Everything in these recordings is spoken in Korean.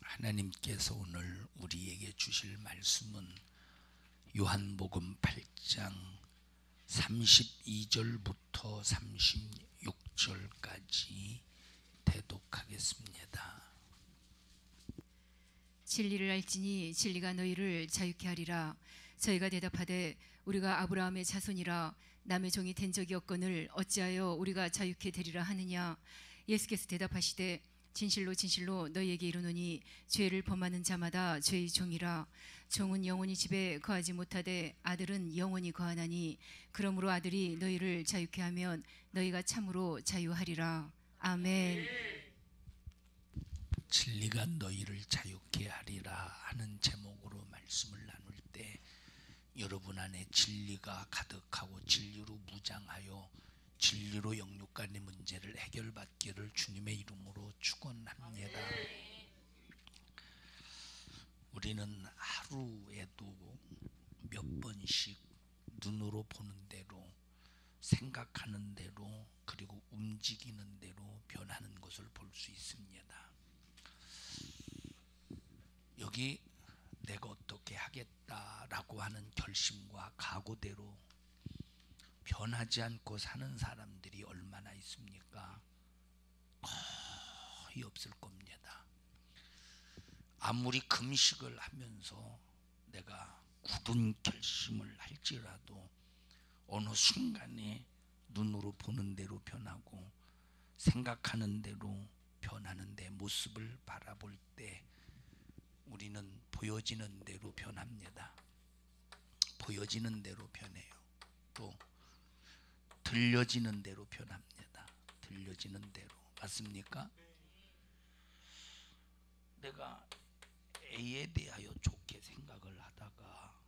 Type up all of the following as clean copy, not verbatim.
하나님께서 오늘 우리에게 주실 말씀은 요한복음 8장 32절부터 36절까지 대독하겠습니다. 진리를 알지니 진리가 너희를 자유케 하리라. 저희가 대답하되 우리가 아브라함의 자손이라 남의 종이 된 적이 없거늘 어찌하여 우리가 자유케 되리라 하느냐. 예수께서 대답하시되 진실로 진실로 너희에게 이르노니 죄를 범하는 자마다 죄의 종이라. 종은 영원히 집에 거하지 못하되 아들은 영원히 거하나니 그러므로 아들이 너희를 자유케 하면 너희가 참으로 자유하리라. 아멘. 진리가 너희를 자유케 하리라 하는 제목으로 말씀을 나눌 때 여러분 안에 진리가 가득하고 진리로 무장하여 진리로 영육간의 문제를 해결받기를 주님의 이름으로 축원합니다. 우리는 하루에도 몇 번씩 눈으로 보는 대로, 생각하는 대로, 그리고 움직이는 대로 변하는 것을 볼 수 있습니다. 여기 내가 어떻게 하겠다라고 하는 결심과 각오대로 변하지 않고 사는 사람들이 얼마나 있습니까? 거의 없을 겁니다. 아무리 금식을 하면서 내가 굳은 결심을 할지라도 어느 순간에 눈으로 보는 대로 변하고 생각하는 대로 변하는 내 모습을 바라볼 때 우리는 보여지는 대로 변합니다. 보여지는 대로 변해요. 또 들려지는 대로 변합니다. 들려지는 대로. 맞습니까? 내가 A에 대하여 좋게 생각을 하다가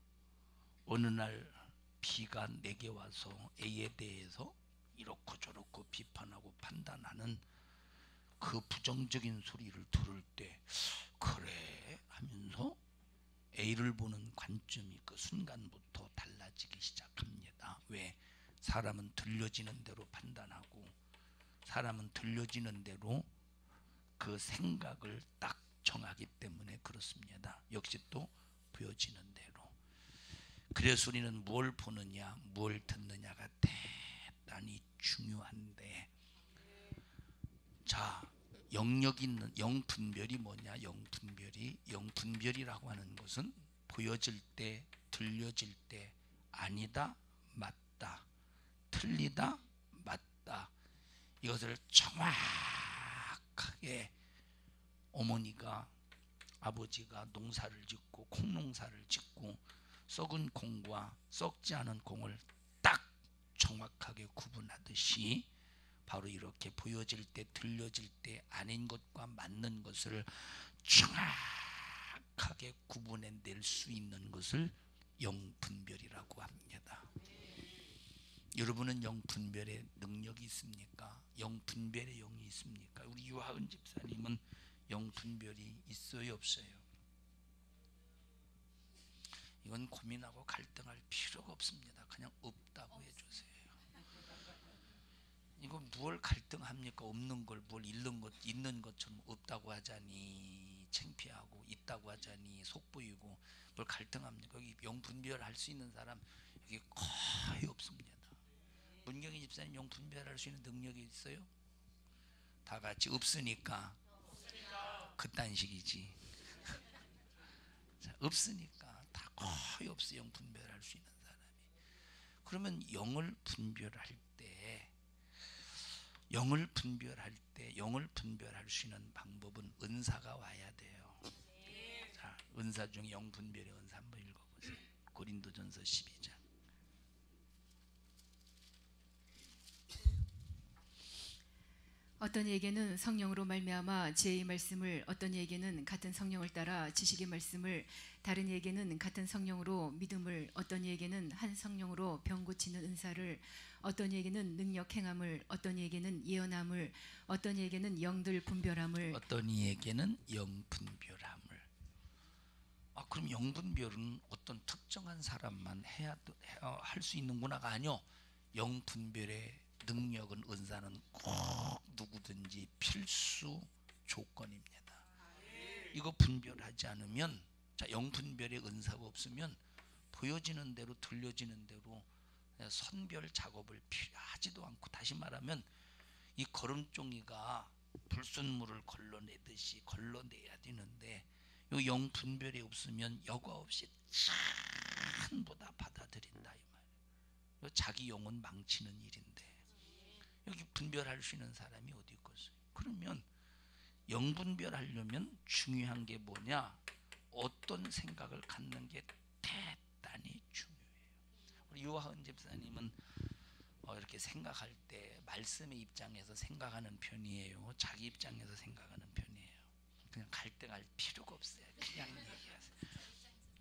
어느 날 B가 내게 와서 A에 대해서 이렇고 저렇고 비판하고 판단하는 그 부정적인 소리를 들을 때 그래 하면서 A를 보는 관점이 그 순간부터 달라지기 시작합니다. 왜? 사람은 들려지는 대로 판단하고 사람은 들려지는 대로 그 생각을 딱 정하기 때문에 그렇습니다. 역시 또 보여지는 대로. 그래서 우리는 뭘 보느냐 뭘 듣느냐가 대단히 중요한데, 자, 영역 있는 영분별이 뭐냐? 영분별이라고 하는 것은 보여질 때, 들려질 때 아니다, 맞다, 틀리다, 맞다, 이것을 정확하게 어머니가 아버지가 농사를 짓고 콩농사를 짓고 썩은 콩과 썩지 않은 콩을 딱 정확하게 구분하듯이 바로 이렇게 보여질 때, 들려질 때 아닌 것과 맞는 것을 정확하게 구분해낼 수 있는 것을 영분별이라고 합니다. 여러분은 영분별의 능력이 있습니까? 영분별의 영이 있습니까? 우리 유하은 집사님은 영분별이 있어요, 없어요? 이건 고민하고 갈등할 필요가 없습니다. 그냥 없다고 해주세요. 이거 뭘 갈등합니까? 없는 걸 뭘 있는 것처럼 없다고 하자니 창피하고 있다고 하자니 속보이고 뭘 갈등합니까? 여기 영분별할 수 있는 사람 여기 거의 없습니다. 문경희 집사님 영분별할 수 있는 능력이 있어요? 다 같이 없으니까 그딴 식이지. 자, 없으니까 다 거의 없어. 영분별할 수 있는 사람이. 그러면 영을 분별할 때 영을 분별할 수 있는 방법은 은사가 와야 돼요. 자, 은사 중에 영분별의 은사 한번 읽어보세요. 고린도전서 12장. 어떤 이에게는 성령으로 말미암아 지혜의 말씀을, 어떤 이에게는 같은 성령을 따라 지식의 말씀을, 다른 이에게는 같은 성령으로 믿음을, 어떤 이에게는 한 성령으로 병 고치는 은사를, 어떤 이에게는 능력 행함을, 어떤 이에게는 예언함을, 어떤 이에게는 영들 분별함을, 어떤 이에게는 영분별함을. 그럼 영분별은 어떤 특정한 사람만 할 수 있는구나가 아니요. 영분별의 능력은, 은사는 꼭 누구든지 필수 조건입니다. 이거 분별하지 않으면, 자, 영분별의 은사가 없으면 보여지는 대로 들려지는 대로 선별 작업을 필요하지도 않고, 다시 말하면 이 거름종이가 불순물을 걸러내듯이 걸러내야 되는데, 이 영분별이 없으면 여과 없이 전부 다 받아들인다 이 말이에요. 자기 영혼 망치는 일인데 여기 분별할 수 있는 사람이 어디 있겠어요? 그러면 영분별하려면 중요한 게 뭐냐? 어떤 생각을 갖는 게 대단히 중요해요. 우리 유화은 집사님은 이렇게 생각할 때 말씀의 입장에서 생각하는 편이에요? 자기 입장에서 생각하는 편이에요? 그냥 갈등할 필요가 없어요. 그냥 얘기하세요.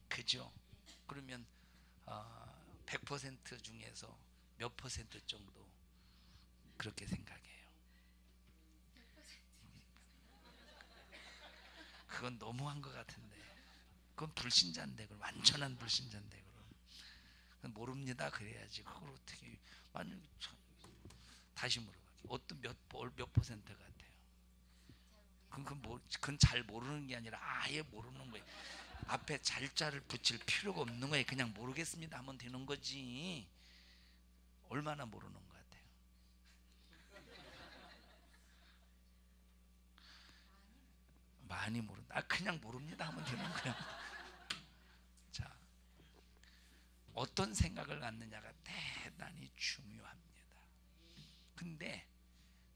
그죠? 그러면 100% 중에서 몇 퍼센트 정도 그렇게 생각해요? 그건 너무한 것 같은데. 그건 불신자인데, 그럼 완전한 불신자인데, 그럼 모릅니다 그래야지. 그걸 어떻게, 만약 다시 물어볼게요. 어떤 몇 퍼센트 같아요? 그건 잘 모르는 게 아니라 아예 모르는 거예요. 앞에 잘자를 붙일 필요가 없는 거예요. 그냥 모르겠습니다 하면 되는 거지. 얼마나 모르는 것 같아요? 많이 모른다. 그냥 모릅니다 하면 되는 거예요. 자, 어떤 생각을 갖느냐가 대단히 중요합니다. 근데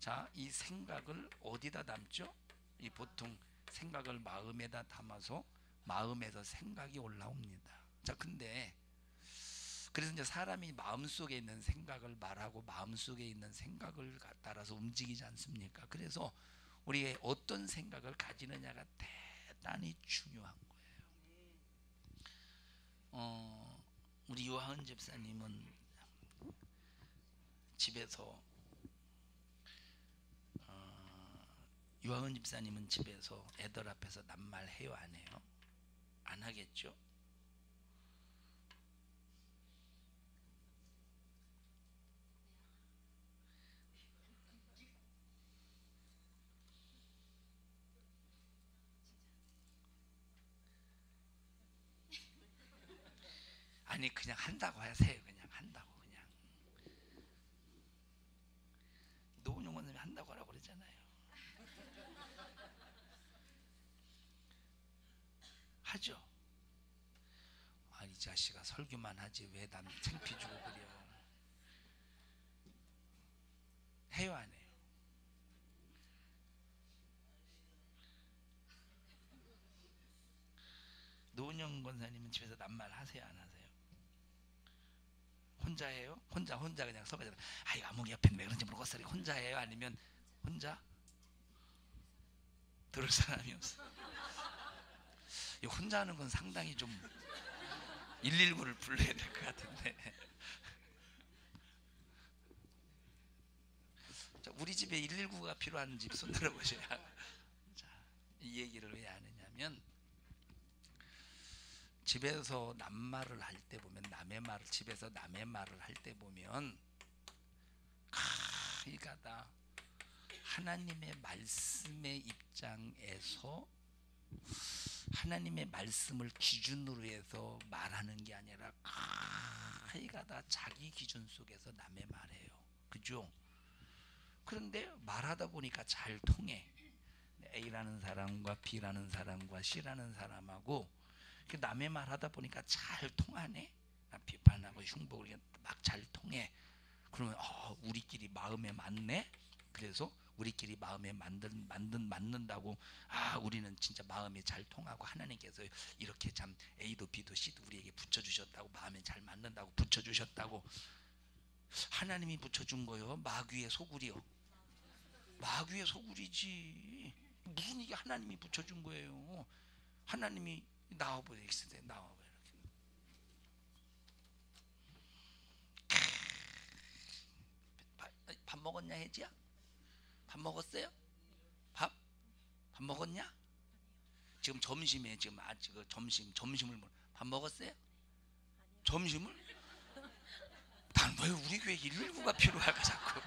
자, 이 생각을 어디다 담죠? 이 보통 생각을 마음에다 담아서 마음에서 생각이 올라옵니다. 자, 근데 그래서 이제 사람이 마음속에 있는 생각을 말하고 마음속에 있는 생각을 따라서 움직이지 않습니까? 그래서 우리의 어떤 생각을 가지느냐가 대단히 중요한 거예요. 우리 유하은 집사님은 집에서 유하은 집사님은 집에서 애들 앞에서 낱말 해요, 안 해요? 안 하겠죠? 아니, 그냥 한다고 하세요. 그냥 한다고. 그냥 노은영 원장님이 한다고 하라고 그러잖아요. 하죠? 아, 이 자식아 설교만 하지 왜 남 창피 주고 그래요? 해요, 안 해요? 노은영 권사님은 집에서 낱말 하세요, 안 하세요? 혼자 해요? 혼자 그냥 서가지고 아이 아무개 옆에 왜 그런지 모르겠어. 혼자 해요? 아니면 혼자? 들을 사람이 없어. 이 혼자 하는 건 상당히 좀 119를 불러야 될 것 같은데. 자, 우리 집에 119가 필요한 집 손 들어보세요. 자, 이 얘기를 왜 하느냐면, 집에서 낱말을 할 때 보면 남의 말을 집에서 남의 말을 할 때 보면 가다 하나님의 말씀의 입장에서 하나님의 말씀을 기준으로 해서 말하는 게 아니라 가다 자기 기준 속에서 남의 말해요. 그죠? 그런데 말하다 보니까 잘 통해. A라는 사람과 B라는 사람과 C라는 사람하고 남의 말 하다 보니까 잘 통하네. 비판하고 흉보고 막 잘 통해. 그러면 우리끼리 마음에 맞네. 그래서 우리끼리 마음에 맞는다고 우리는 진짜 마음에 잘 통하고 하나님께서 이렇게 참 A도 B도 C도 우리에게 붙여주셨다고, 마음에 잘 맞는다고 붙여주셨다고. 하나님이 붙여준 거요? 마귀의 소굴이요? 마귀의 소굴이지. 무슨 이게 하나님이 붙여준 거예요? 하나님이 나와보여. 나와보여. 밥 먹었냐 혜지야? 밥 먹었어요? 밥 먹었냐? 지금 점심에 지금 점심을 밥 먹었어요? 점심을? 난 왜 우리 교회 119가 필요할까 자꾸.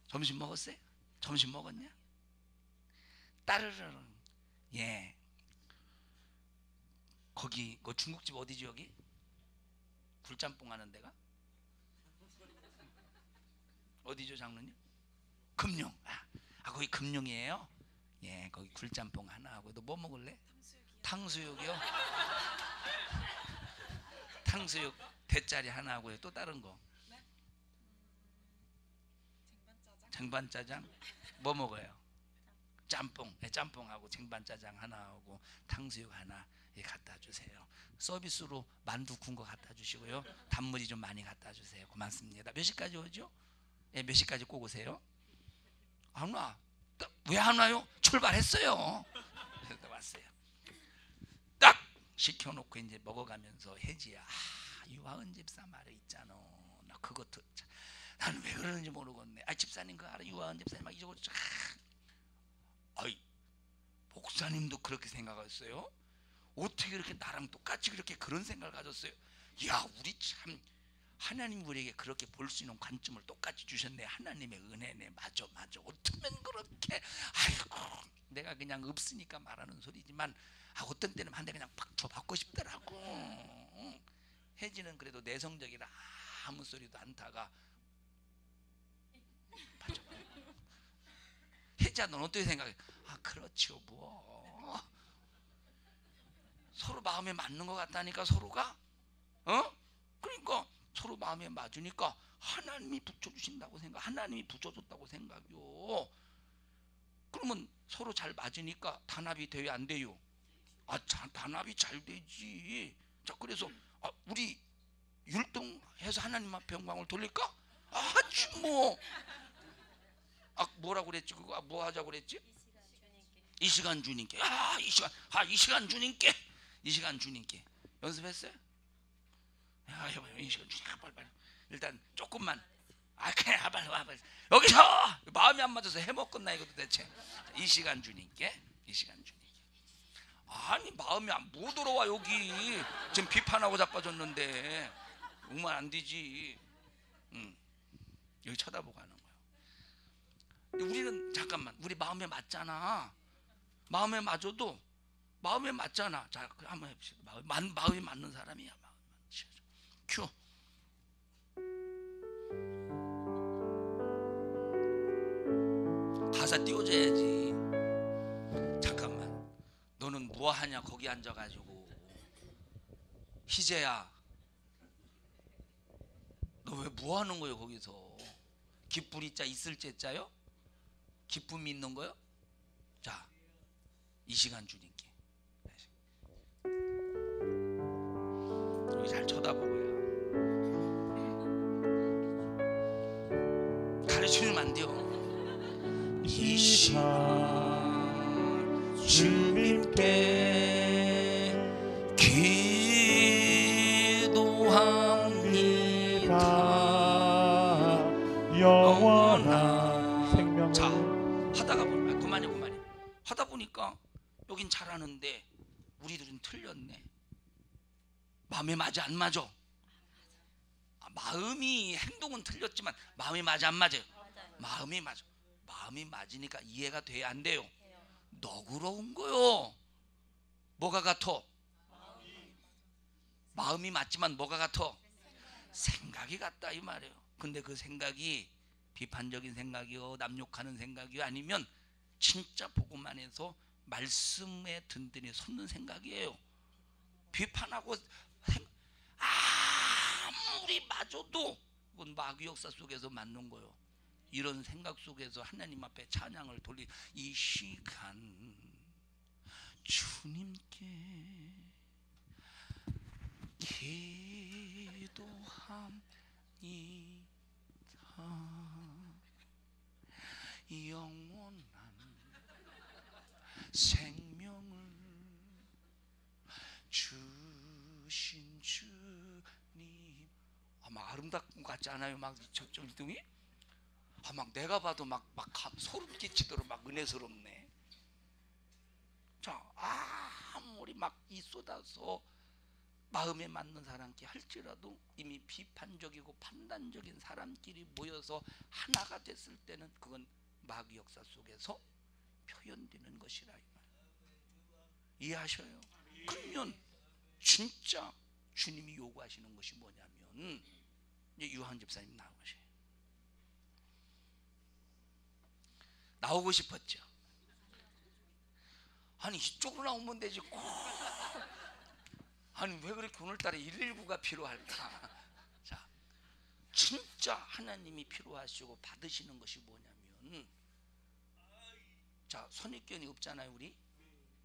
점심 먹었어요? 점심 먹었냐? 따르르. 예. 거기 그 중국집 어디지 여기? 굴짬뽕 하는 데가? 어디죠 장로님? 금룡. 거기 금룡이에요? 예, 거기 굴짬뽕 하나 하고. 너 뭐 먹을래? 탕수육이요? 탕수육 대짜리 하나 하고요. 또 다른 거? 쟁반짜장? 뭐 먹어요? 짬뽕. 네, 짬뽕하고 쟁반짜장 하나 하고 탕수육 하나 갖다 주세요. 서비스로 만두 구운 거 갖다 주시고요. 단무지 좀 많이 갖다 주세요. 고맙습니다. 몇 시까지 오죠? 예, 몇 시까지 꼭 오세요? 안 와. 왜 안 와요? 출발했어요. 그래서 왔어요. 딱 시켜놓고 이제 먹어가면서 혜지야, 유아은 집사 말에 있잖아. 나 그것도 나는 왜 그러는지 모르겠네. 집사님 그거 알아? 유아은 집사님 막 이러고 목사님도 그렇게 생각했어요? 어떻게 그렇게 나랑 똑같이 그렇게 그런 생각을 가졌어요? 야, 우리 참 하나님 우리에게 그렇게 볼 수 있는 관점을 똑같이 주셨네. 하나님의 은혜네. 맞아. 어쩌면 그렇게. 아이고, 내가 그냥 없으니까 말하는 소리지만 어떤 때는 한 대 그냥 팍 줘받고 싶더라고. 혜지는 그래도 내성적이라 아무 소리도 안 타가. 맞아. 혜지야, 넌 어떻게 생각해? 그렇죠 뭐. 서로 마음에 맞는 것 같다니까 서로가. 그러니까 서로 마음에 맞으니까 하나님이 붙여주신다고 생각, 하나님이 붙여줬다고 생각이요. 그러면 서로 잘 맞으니까 단합이 돼요, 안 돼요? 단합이 잘 되지. 자, 그래서 우리 율동해서 하나님 앞에 영광을 돌릴까? 뭐. 뭐라고 그랬지? 그거 뭐 하자고 그랬지? 이 시간 주님께. 이 시간 주님께. 연습했어요? 이 시간 주님께 빨리. 일단 조금만. 그냥 빨리. 여기서 마음이 안 맞아서 해먹 끝나 이거 도대체. 이 시간 주님께. 마음이 못 들어와 여기. 지금 비판하고 자빠졌는데 오면 안 되지. 여기 쳐다보고 하는 거야. 근데 우리는 잠깐만, 우리 마음에 맞잖아. 마음에 맞아도 마음에 맞잖아. 자, 한번 해봅시다. 마음이 맞는 사람이야. 큐. 가사 띄워줘야지. 잠깐만, 너는 뭐 하냐 거기 앉아가지고. 희재야, 너 왜 뭐 하는 거예요 거기서? 기쁠 자 있을 제자요? 기쁨이 있는 거요? 자, 이 시간 주님께. 여기 잘 쳐다보고요. 가르치면 안 돼요. 이 시간 주님께 기도합니다. 영원한 생명. 자, 하다가 보니까 그만해. 하다 보니까 여긴 잘하는데 우리들은 틀렸네. 마음에 맞아 안 맞아? 마음이, 행동은 틀렸지만 마음이 맞아 안 맞아요? 마음이 맞아. 마음이 맞으니까 이해가 돼야 안 돼요? 너그러운 거요. 뭐가 같아? 마음이 맞지만 뭐가 같아? 생각이 같다 이 말이에요. 근데 그 생각이 비판적인 생각이요, 남욕하는 생각이요, 아니면 진짜 보고만 해서 말씀에 든든히 섰는 생각이에요. 비판하고 아무리 맞아도 그건 마귀 역사 속에서 맞는 거예요. 이런 생각 속에서 하나님 앞에 찬양을 돌리. 이 시간 주님께 기도합니다. 영원한 생명을 주신 주님. 막 아름답고 같지 않아요? 막 저정동이? 막 내가 봐도 막 소름 끼치도록 막 은혜스럽네. 자, 아무리 막 이 쏟아서 마음에 맞는 사람께 할지라도 이미 비판적이고 판단적인 사람끼리 모여서 하나가 됐을 때는 그건 마귀 역사 속에서 표현되는 것이라. 이해하셔요? 그러면 진짜 주님이 요구하시는 것이 뭐냐면, 이제 유한 집사님 나오고 싶었죠. 아니 이쪽으로 나오면 되지 꼭. 아니 왜 그렇게 오늘따라 119가 필요할까? 자, 진짜 하나님이 필요하시고 받으시는 것이 뭐냐면, 자, 선입견이 없잖아요. 우리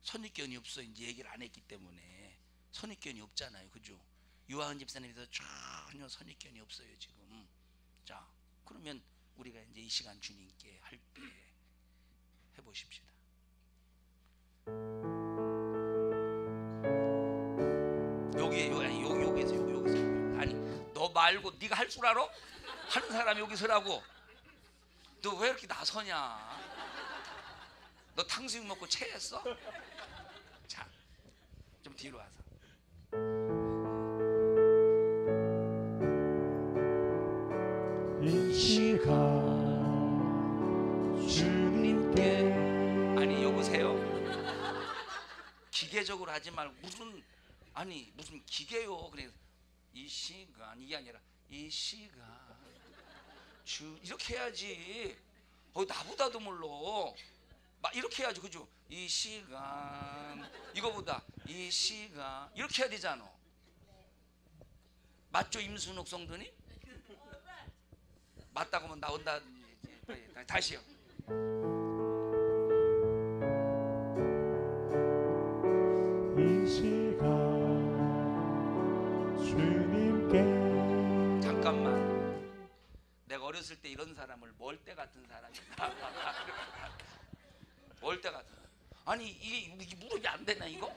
선입견이 없어. 이제 얘기를 안 했기 때문에 선입견이 없잖아요. 그죠? 유아은 집사님에서 전혀 선입견이 없어요 지금. 자, 그러면 우리가 이제 이 시간 주님께 할 때 해보십시다. 여기서 아니 너 말고 네가 할 줄 알아? 하는 사람이 여기 서라고. 너 왜 이렇게 나서냐? 너 탕수육 먹고 체했어? 자, 좀 뒤로 와서. 이 시간 주님께. 아니 여보세요? 기계적으로 하지 말고 무슨 기계요. 그래 이 시간 이게 아니라 이 시간 이렇게 해야지. 나보다도 몰라. 막 이렇게 해야지. 그죠? 이 시간 이거보다 이 시간 이렇게 해야 되잖아. 맞죠? 임순옥 성도님? 맞다고 하면 나온다. 다시요. 이 시간 주님께. 잠깐만. 내가 어렸을 때 이런 사람을 멀대 같은 사람이다. 멀대 같은. 아니 이게 무릎이 안 되나 이거?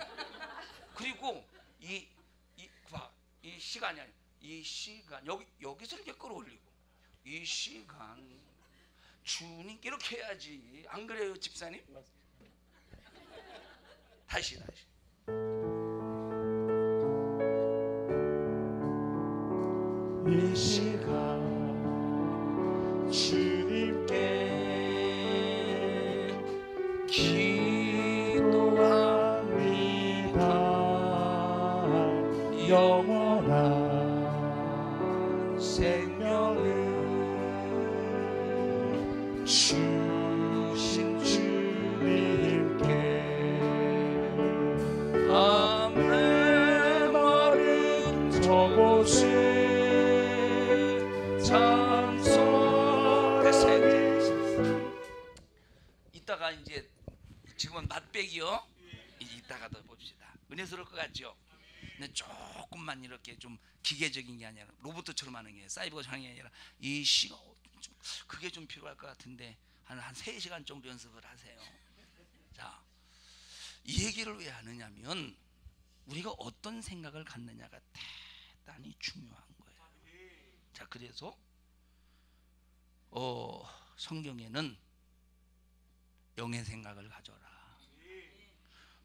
그리고 이 시간이 아니야. 이 시간 여기서 이렇게 끌어올리고 이 시간 주님께 이렇게 해야지. 안 그래요 집사님? 다시. 이 시간 주님께 기도합니다. 영원한 생명을 주신 주님께 내 마른 저곳에 이따가 이제 지금은 맛배기요. 이따가 더 봅시다. 은혜스러울 것 같죠? 근데 조금만 이렇게 좀 기계적인 게 아니라 로봇처럼 하는 게 사이버 장이 아니라 이 시간 그게 좀 필요할 것 같은데 한 3시간 정도 연습을 하세요. 자, 이 얘기를 왜 하느냐면 우리가 어떤 생각을 갖느냐가 대단히 중요한 거예요. 자, 그래서 성경에는 영의 생각을 가져라.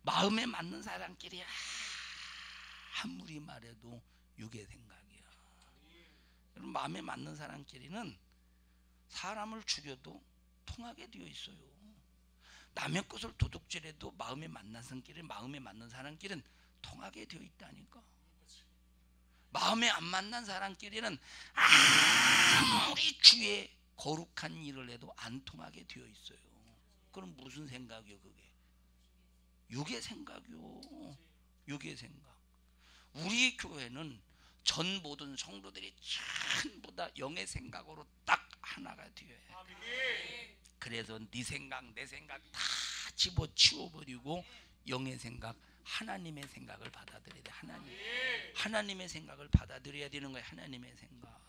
마음에 맞는 사람끼리 아무리 말해도 육의 생각이야. 여러분, 마음에 맞는 사람끼리는 사람을 죽여도 통하게 되어 있어요. 남의 것을 도둑질해도 마음에 맞는 사람끼리는 통하게 되어 있다니까. 마음에 안 맞는 사람끼리는 아무리 주의 거룩한 일을 해도 안 통하게 되어 있어요. 그럼 무슨 생각이요 그게? 육의 생각이요. 육의 생각. 우리 교회는 전 모든 성도들이 전부 다 영의 생각으로 딱 하나가 되어야 돼. 그래서 네 생각 내 생각 다 집어치워버리고 영의 생각, 하나님의 생각을 받아들여야 돼. 하나님의 생각을 받아들여야 되는 거야. 하나님의 생각.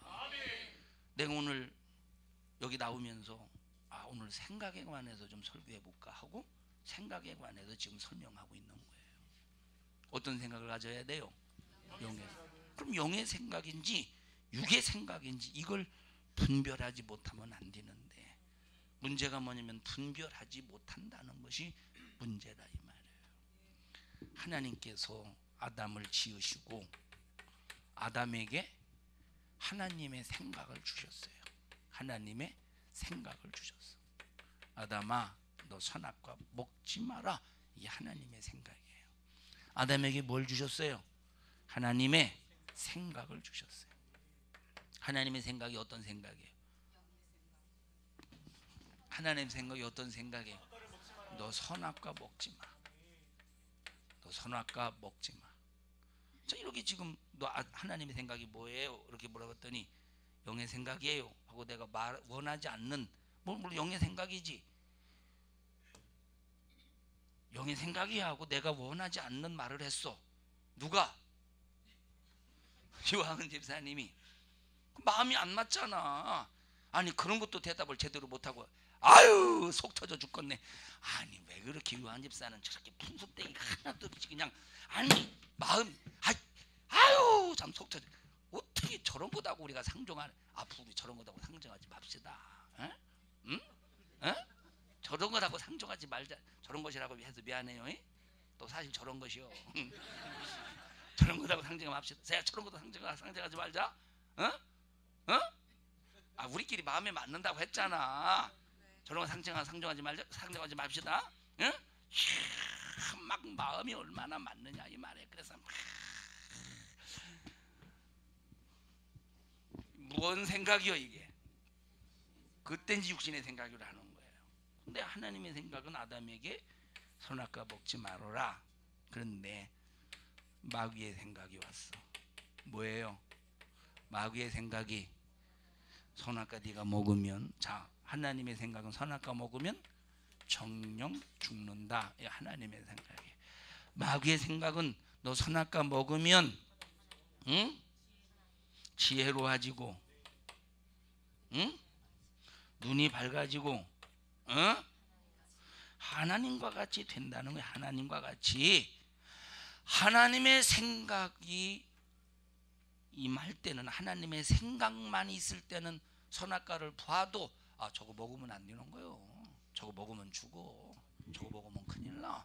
내가 오늘 여기 나오면서 오늘 생각에 관해서 좀 설교해 볼까 하고 생각에 관해서 지금 설명하고 있는 거예요. 어떤 생각을 가져야 돼요? 영의. 그럼 영의 생각인지 육의 생각인지 이걸 분별하지 못하면 안 되는데, 문제가 뭐냐면 분별하지 못한다는 것이 문제다 이 말이에요. 하나님께서 아담을 지으시고 아담에게 하나님의 생각을 주셨어요. 하나님의 생각을 주셨어. 아담아, 너 선악과 먹지 마라. 이게 하나님의 생각이에요. 아담에게 뭘 주셨어요? 하나님의 생각을 주셨어요. 하나님의 생각이 어떤 생각이에요? 하나님의 생각이 어떤 생각이에요? 너 선악과 먹지 마. 너 선악과 먹지 마. 자, 이렇게 지금 너 하나님의 생각이 뭐예요? 이렇게 물어봤더니 영의 생각이에요 하고 내가 원하지 않는 물론 영의 생각이지, 영의 생각이야 하고 내가 원하지 않는 말을 했어. 누가? 유황은 집사님이. 마음이 안 맞잖아. 아니 그런 것도 대답을 제대로 못하고 아유 속 터져 죽겠네. 아니 왜 그렇게 유황 집사는 저렇게 분수대기가 하나도 없지 그냥. 아니 마음 아유 참 속 터져. 어떻게 저런 거다고 우리가 상종하는, 앞으로 우리 저런 거다고 상종하지 맙시다. 에? 응? 에? 저런 거라고 상종하지 말자. 저런 것이라고 해서 미안해요. 또 사실 저런 것이요. 저런 거라고 상종하지 맙시다. 제가 저런 것도 상종하지 말자. 어? 어? 아 우리끼리 마음에 맞는다고 했잖아. 저런 거 상종하지 말자. 상종하지 맙시다. 응? 막 마음이 얼마나 맞느냐 이 말이에요. 그래서 뭔 생각이요 이게? 그땐지 육신의 생각으로 하는 거예요. 근데 하나님의 생각은 아담에게 선악과 먹지 말아라. 그런데 마귀의 생각이 왔어. 뭐예요? 마귀의 생각이 선악과 네가 먹으면, 자 하나님의 생각은 선악과 먹으면 정령 죽는다. 이 하나님의 생각이에요. 마귀의 생각은 너 선악과 먹으면 응? 지혜로워지고 응? 눈이 밝아지고 하나님과 같이 된다는 거예요. 하나님과 같이. 하나님의 생각이 임할 때는, 하나님의 생각만 있을 때는 선악과를 봐도 아 저거 먹으면 안 되는 거예요. 저거 먹으면 죽어. 저거 먹으면 큰일 나.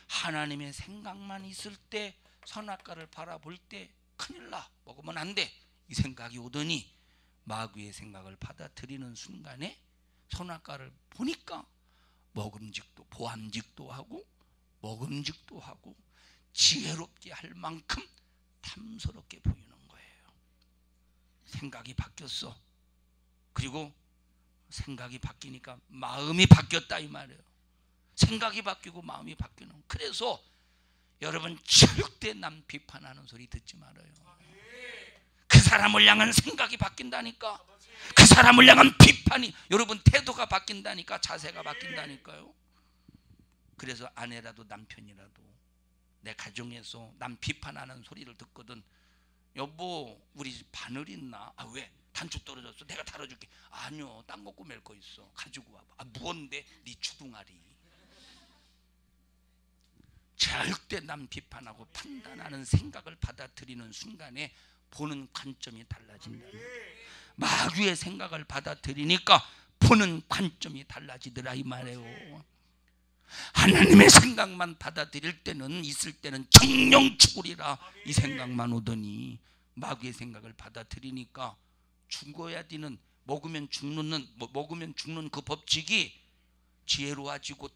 하나님의 생각만 있을 때, 선악과를 바라볼 때 큰일 나. 먹으면 안 돼. 이 생각이 오더니 마귀의 생각을 받아들이는 순간에 선악과를 보니까 먹음직도 보암직도 하고 먹음직도 하고 지혜롭게 할 만큼 탐스럽게 보이는 거예요. 생각이 바뀌었어. 그리고 생각이 바뀌니까 마음이 바뀌었다 이 말이에요. 생각이 바뀌고 마음이 바뀌는. 그래서 여러분 절대 남 비판하는 소리 듣지 말아요. 그 사람을 향한 생각이 바뀐다니까. 그 사람을 향한 비판이, 여러분 태도가 바뀐다니까. 자세가 바뀐다니까요. 그래서 아내라도 남편이라도 내 가정에서 남 비판하는 소리를 듣거든. 여보 우리 집 바늘 있나? 아 왜? 단추 떨어졌어. 내가 달아줄게. 아니요 딴 거 꾸밀 거 있어. 가지고 와봐. 아 뭔데? 네 주둥아리. 절대 남 비판하고 판단하는 생각을 받아들이는 순간에 보는 관점이 달라진다. 마귀의 생각을 받아들이니까 보는 관점이 달라지더라 이 말이에요. 하나님의 생각만 받아들일 때는, 있을 때는 정령 죽으리라 이 생각만 오더니 마귀의 생각을 받아들이니까 죽어야 되는, 먹으면 죽는 그 법칙이 지혜로워지고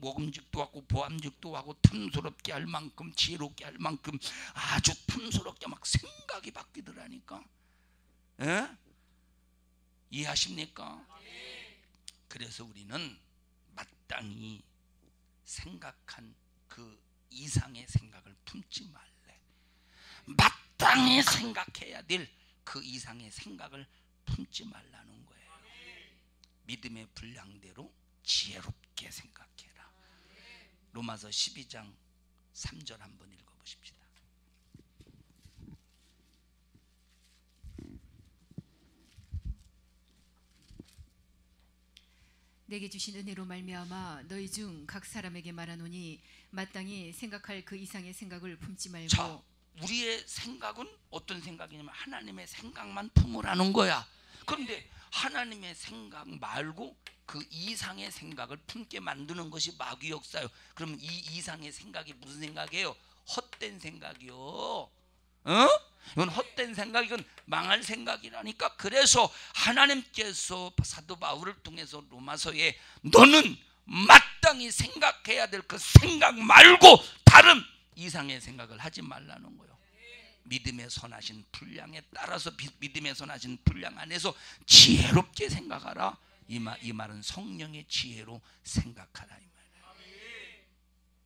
먹음직도 하고 보암직도 하고 탐스럽게 할 만큼, 지혜롭게 할 만큼 아주 탐스럽게 막 생각이 바뀌더라니까. 에? 이해하십니까? 그래서 우리는 마땅히 생각한 그 이상의 생각을 품지 말래. 마땅히 생각해야 될 그 이상의 생각을 품지 말라는 거예요. 믿음의 분량대로 지혜롭게 생각해라. 로마서 12장 3절 한번 읽어보십시다. 내게 주신 은혜로 말미암아 너희 중 각 사람에게 말하노니 마땅히 생각할 그 이상의 생각을 품지 말고. 자, 우리의 생각은 어떤 생각이냐면 하나님의 생각만 품으라는 거야. 그런데 하나님의 생각 말고 그 이상의 생각을 품게 만드는 것이 마귀 역사요. 그러면 이 이상의 생각이 무슨 생각이에요? 헛된 생각이요. 이건 헛된 생각, 이건 망할 생각이라니까. 그래서 하나님께서 사도 바울을 통해서 로마서에 너는 마땅히 생각해야 될 그 생각 말고 다른 이상의 생각을 하지 말라는 거예요. 믿음의 선하신 분량에 따라서 믿음의 선하신 분량 안에서 지혜롭게 생각하라. 이 말은 성령의 지혜로 생각하라 이 말이에요.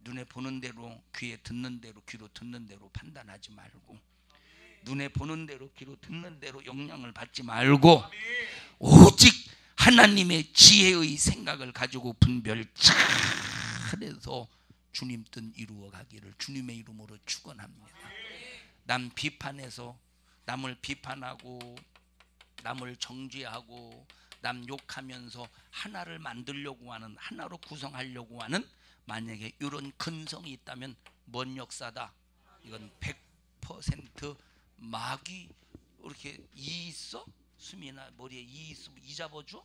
눈에 보는 대로 귀에 듣는 대로 귀로 듣는 대로 판단하지 말고, 눈에 보는 대로 귀로 듣는 대로 영향을 받지 말고, 오직 하나님의 지혜의 생각을 가지고 분별 잘해서 주님 뜻 이루어 가기를 주님의 이름으로 축원합니다. 남 비판해서 남을 비판하고 남을 정죄하고 남 욕하면서 하나를 만들려고 하는, 하나로 구성하려고 하는, 만약에 이런 근성이 있다면 뭔 역사다? 이건 100% 마귀. 이렇게 이 있어? 수미나 머리에 이 있으면 이 잡아줘?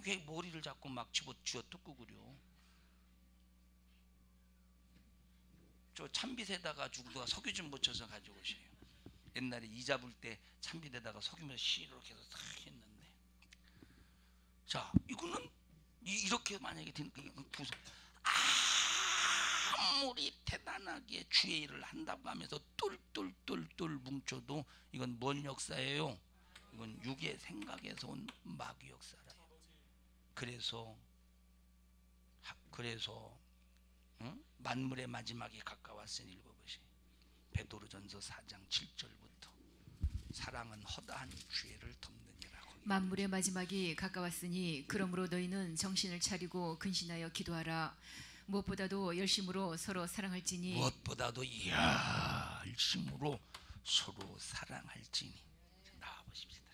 왜 머리를 자꾸 막 쥐어 뜯고 그려? 저 찬빛에다가 누가 석유 좀 묻혀서 가지고 오세요. 옛날에 이 잡을 때 찬빛에다가 석유면 이렇게 해서 탁 했는데, 자 이거는 이렇게 만약에 되는 부서, 아무리 대단하게 주의 일을 한다고 하면서 똘똘똘똘 뭉쳐도 이건 뭔 역사예요? 이건 육의 생각에서 온 마귀 역사래요. 그래서 만물의 마지막이 가까웠으니 읽어보세요. 베드로전서 4장 7절부터 사랑은 허다한 죄를 덮느니라고. 만물의 마지막이 가까웠으니 그러므로 너희는 정신을 차리고 근신하여 기도하라. 무엇보다도 열심으로 서로 사랑할지니. 무엇보다도 열심으로 서로 사랑할지니. 나와보십시다.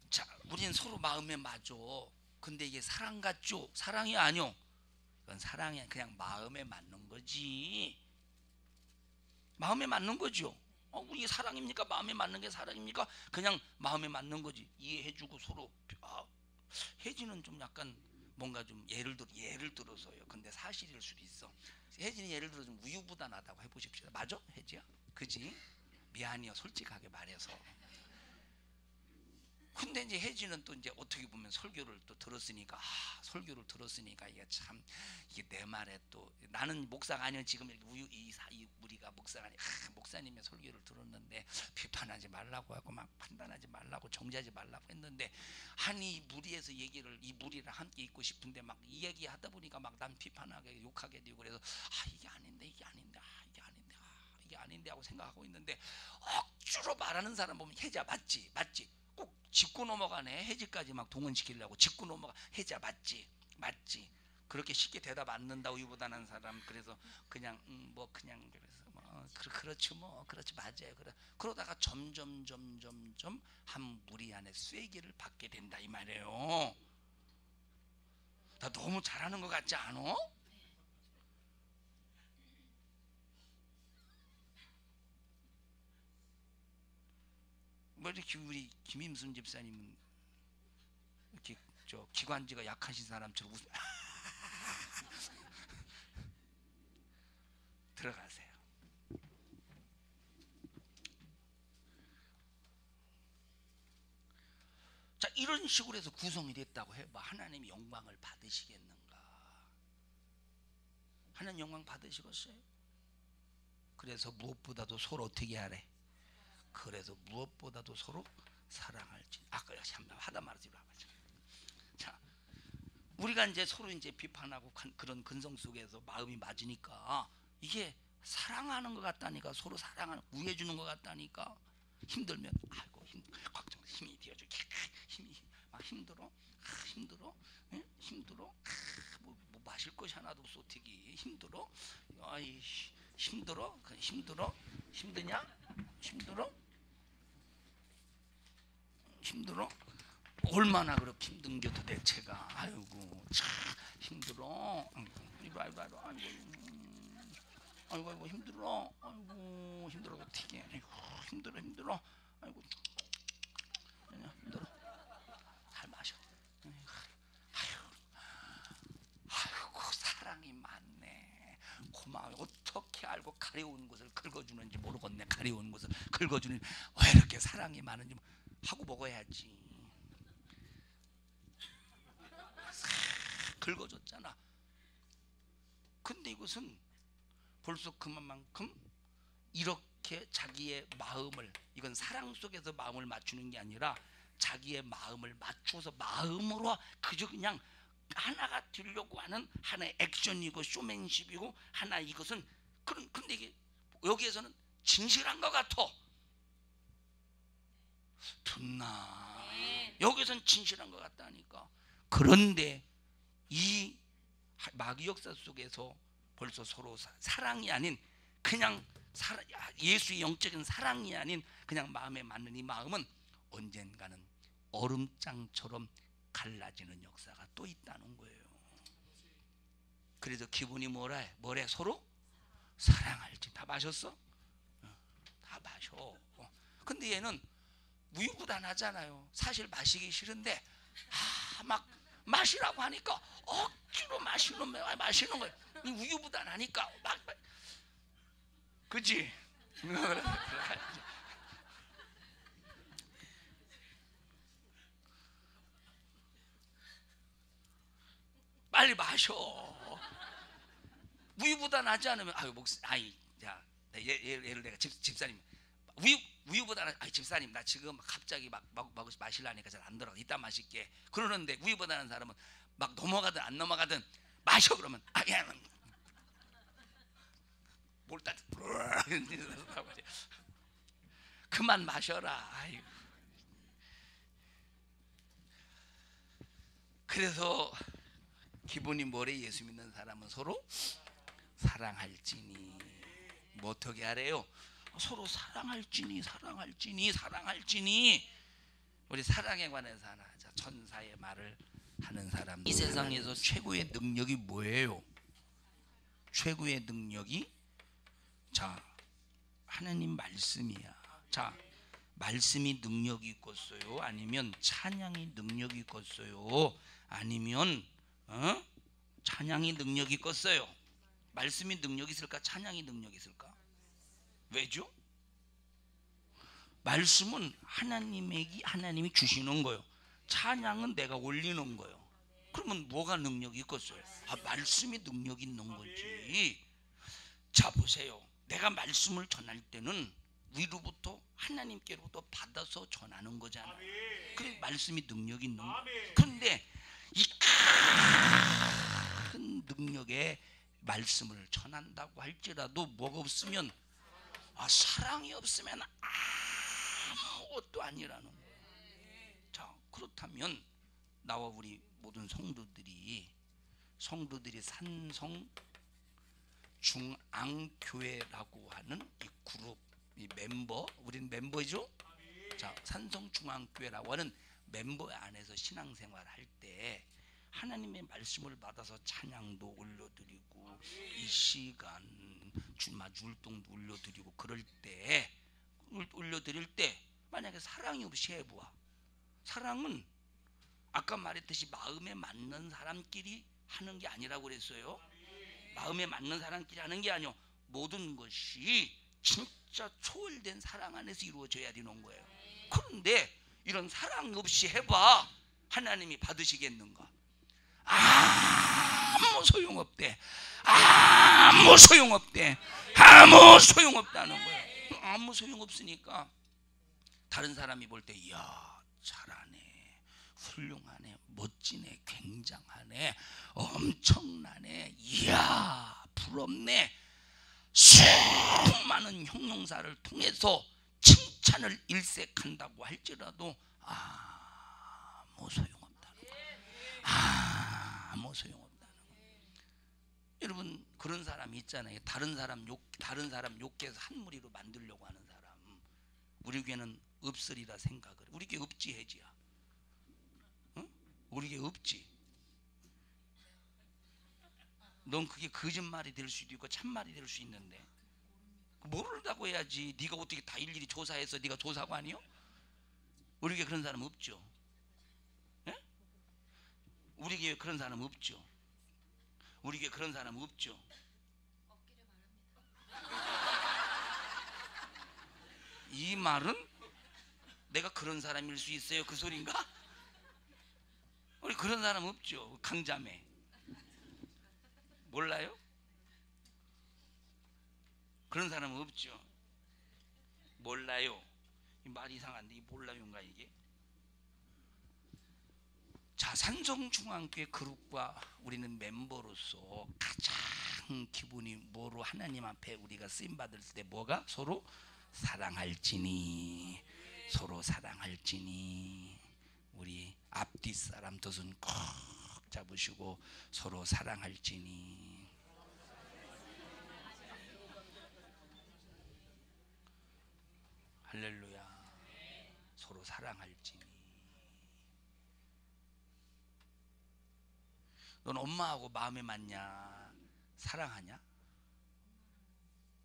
자, 우리는 서로 마음에 맞아. 근데 이게 사랑 같죠? 사랑이 아니요. 이건 사랑이 그냥 마음에 맞는 거지. 마음에 맞는 거죠. 우리 사랑입니까? 마음에 맞는 게 사랑입니까? 그냥 마음에 맞는 거지. 이해해주고 서로. 혜진은 좀 약간 뭔가 좀 예를 들어서요. 근데 사실일 수도 있어. 혜진이 예를 들어 좀 우유부단하다고 해보십시오. 맞아? 혜지야? 그지? 미안해요. 솔직하게 말해서. 근데 이제 혜진은 또 이제 어떻게 보면 설교를 또 들었으니까, 이게 참, 이게 내 말에 또, 나는 목사가 아니야. 지금 우리가 목사가 아니야. 목사님의 설교를 들었는데 비판하지 말라고 하고 막 판단하지 말라고 정죄하지 말라고 했는데, 이 무리에서 이 무리랑 함께 있고 싶은데 막 이 얘기하다 보니까 막 남 비판하게 욕하게 되고, 그래서 이게 아닌데 하고 생각하고 있는데, 억지로 말하는 사람 보면 혜지야 맞지? 꼭 짚고 넘어가네. 혜지까지 막 동원시키려고 짚고 넘어가. 혜지야 맞지? 그렇게 쉽게 대답 안 는다고 이보다는 사람. 그래서 그냥 그렇지 맞아요. 그러다가 점점 한 무리 안에 쐐기를 받게 된다 이 말이에요. 나 너무 잘하는 것 같지 않아? 뭐 이렇게 우리 김임순 집사님은 이렇게 기관지가 약하신 사람처럼 들어가세요. 자, 이런 식으로 해서 구성이 됐다고 해봐. 하나님이 영광을 받으시겠는가? 하나님 영광 받으시겠어요? 그래서 무엇보다도 서로 어떻게 하래? 그래서 무엇보다도 서로 사랑할지. 아까 한번 하다 말하지 마. 자, 우리가 이제 서로 이제 비판하고 그런 근성 속에서 마음이 맞으니까 이게 사랑하는 것 같다니까. 서로 사랑하는, 우애주는 것 같다니까. 힘들면 걱정, 힘이 되어줘. 힘이 막 힘들어. 응? 힘들어. 뭐 마실 것이 하나도 없어. 어떻게 힘들어? 힘들어? 힘드냐? 힘들어? 얼마나 그렇게 힘든겨 도대체가. 아이고 참 힘들어. 아이고 힘들어. 아이고 힘들어 어떻게? 아이고 힘들어. 아이고 힘들어. 잘 마셔. 아이고 사랑이 많네. 고마워. 어떻게 알고 가려운 것을 긁어주는지 모르겠네. 가려운 것을 긁어주는, 왜 이렇게 사랑이 많은지 하고 먹어야지. 긁어줬잖아. 근데 이것은 벌써 그만큼 이렇게 자기의 마음을, 이건 사랑 속에서 마음을 맞추는 게 아니라 자기의 마음을 맞춰서 마음으로 그저 그냥 하나가 되려고 하는 하나의 액션이고 쇼맨십이고 하나, 이것은 근데 이게 여기에서는 진실한 것 같아. 듣나? 여기서는 진실한 것 같다니까. 그런데 이 마귀 역사 속에서 벌써 서로 사랑이 아닌 그냥 예수의 영적인 사랑이 아닌 그냥 마음에 맞는 이 마음은 언젠가는 얼음장처럼 갈라지는 역사가 또 있다는 거예요. 그래서 기분이 뭐래? 서로 사랑할지. 다 마셨어? 다 마셔. 근데 얘는 우유부단하잖아요. 사실 마시기 싫은데 막 마시라고 하니까 억지로 마시는 거예요. 우유부단하니까 막 그치? 빨리 마셔. 우유부단하지 않으면 예를 내가 집사님 우유보다는 집사님 나 지금 갑자기 막 마시려니까 잘 안 들어가. 이따 마실게. 그러는데 우유보다는 사람은 막 넘어가든 안 넘어가든 마셔. 그러면 뭘 따 그만 마셔라. 아이고. 그래서 기본이 뭐래? 예수 믿는 사람은 서로 사랑할지니. 뭐 어떻게 하래요? 서로 사랑할지니. 우리 사랑에 관해서 하나 하자. 천사의 말을 하는 사람. 이 세상에서 최고의 능력이 뭐예요? 최고의 능력이 하나님 말씀이야. 말씀이 능력이 있겠어요? 아니면 찬양이 능력이 있겠어요? 아니면 찬양이 능력이 있겠어요? 말씀이 능력이 있을까? 찬양이 능력이 있을까? 왜죠? 말씀은 하나님이 주시는 거예요. 찬양은 내가 올리는 거예요. 그러면 뭐가 능력이 있겠어요? 말씀이 능력이 있는 거지. 자 보세요. 내가 말씀을 전할 때는 위로부터 하나님께로부터 받아서 전하는 거잖아요. 그래 말씀이 능력이 있는 거예요. 그런데 이 큰 능력의 말씀을 전한다고 할지라도 뭐가 없으면 사랑이 없으면 아무것도 아니라는 거예요. 자 그렇다면 나와 우리 모든 성도들이 산성 중앙교회라고 하는 이 그룹, 이 멤버, 우리는 멤버죠. 자 산성 중앙교회라고 하는 멤버 안에서 신앙생활 할 때 하나님의 말씀을 받아서 찬양도 올려드리고 이 시간 주일동도 올려드리고 그럴 때 올려드릴 때 만약에 사랑이 없이 해보아. 사랑은 아까 말했듯이 마음에 맞는 사람끼리 하는 게 아니라고 그랬어요. 마음에 맞는 사람끼리 하는 게 아니요. 모든 것이 진짜 초월된 사랑 안에서 이루어져야 되는 거예요. 그런데 이런 사랑 없이 해봐. 하나님이 받으시겠는가? 아무 소용없대. 아무 소용없다는 거예요. 아무 소용없으니까 다른 사람이 볼 때 이야 잘하네, 훌륭하네, 멋지네, 굉장하네, 엄청나네, 이야 부럽네, 수많은 형용사를 통해서 칭찬을 일색한다고 할지라도 아무 소용없다는 거예요. 아무 소용없다는 거예요. 여러분 그런 사람이 있잖아요. 다른 사람 욕해서 한 무리로 만들려고 하는 사람. 우리 교회는 없으리라 생각을. 우리 교회 없지 해지야. 응? 우리 교회 없지. 넌 그게 거짓말이 될 수도 있고 참말이 될 수 있는데 모른다고 해야지. 네가 어떻게 다 일일이 조사해서 네가 조사관이요? 우리 교회 그런 사람 없죠. 예? 우리 교회 그런 사람 없죠. 우리 교회 그런 사람 없죠. 이 말은 내가 그런 사람일 수 있어요 그 소린가? 우리 그런 사람 없죠. 강자매 몰라요? 그런 사람은 없죠. 몰라요. 이 말 이상한데 이 몰라요인가 이게? 자, 산성중앙교회 그룹과 우리는 멤버로서 가장 기분이 뭐로 하나님 앞에 우리가 쓰임 받을 때 뭐가? 서로 사랑할지니, 서로 사랑할지니. 우리 앞뒤 사람 두 손 꼭 잡으시고 서로 사랑할지니. 할렐루야. 서로 사랑할지니. 넌 엄마하고 마음에 맞냐? 사랑하냐?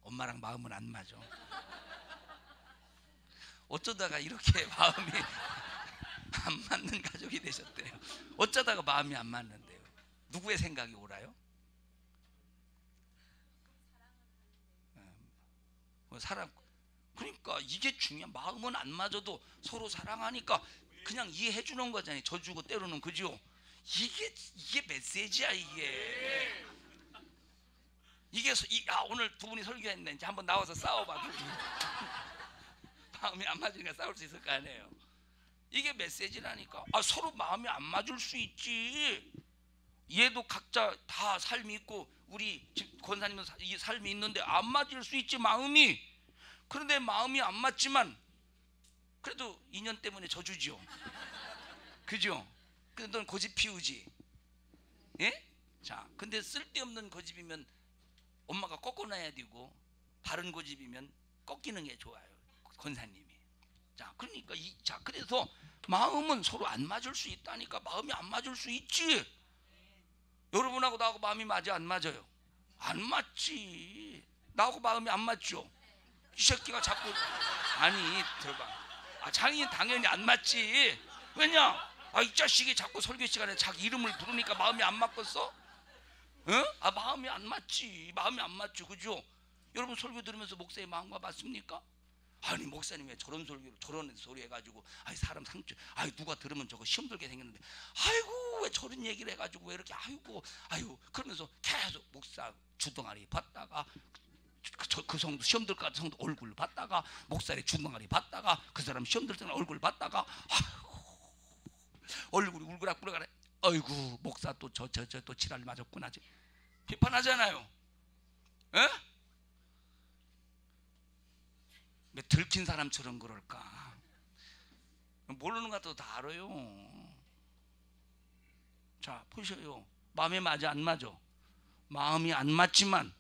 엄마랑 마음은 안 맞아. 어쩌다가 이렇게 마음이 안 맞는 가족이 되셨대요. 어쩌다가 마음이 안 맞는데요. 누구의 생각이 옳아요? 사랑. 그러니까 이게 중요한. 마음은 안 맞아도 서로 사랑하니까 그냥 이해해 주는 거잖아요. 져주고 때로는. 그죠? 이게 메시지야. 이게 오늘 두 분이 설교했는데 이제 한번 나와서 싸워봐. 마음이 안 맞으니까 싸울 수 있을 거 아니에요. 이게 메시지라니까. 서로 마음이 안 맞을 수 있지. 얘도 각자 다 삶이 있고 우리 권사님은 삶이 있는데 안 맞을 수 있지, 마음이. 그런데 마음이 안 맞지만 그래도 인연 때문에 져주죠. 그죠? 근데 넌 고집 피우지. 예? 자, 근데 쓸데없는 고집이면 엄마가 꺾어놔야 되고, 바른 고집이면 꺾이는 게 좋아요, 권사님이. 자, 그러니까 그래서 마음은 서로 안 맞을 수 있다니까. 마음이 안 맞을 수 있지. 여러분하고 나하고 마음이 맞아, 안 맞아요? 안 맞지. 나하고 마음이 안 맞죠. 이 새끼가 자꾸. 아니, 들어봐. 장인 당연히 안 맞지. 왜냐? 이 자식이 자꾸 설교 시간에 자기 이름을 부르니까 마음이 안 맞겠어? 응? 마음이 안 맞지. 마음이 안 맞죠. 그죠? 여러분 설교 들으면서 목사의 마음과 맞습니까? 아니, 목사님 왜 저런 설교로 저런 소리 해가지고 사람 상처. 누가 들으면 저거 시험 들게 생겼는데 아이고 왜 저런 얘기를 해가지고 왜 이렇게 아이고 그러면서 계속 목사 주둥아리 봤다가 그 성도 시험 들까 성도 얼굴 봤다가 목사의 주둥아리 봤다가 그 사람 시험 들 때는 얼굴 봤다가 얼굴이 울그락불그락. 아이고 목사 또 또 지랄 맞았구나. 비판하잖아요. 에? 왜 들킨 사람처럼 그럴까? 모르는 것도 다 알아요. 자, 보셔요. 마음에 맞아, 안 맞아? 마음이 안 맞지만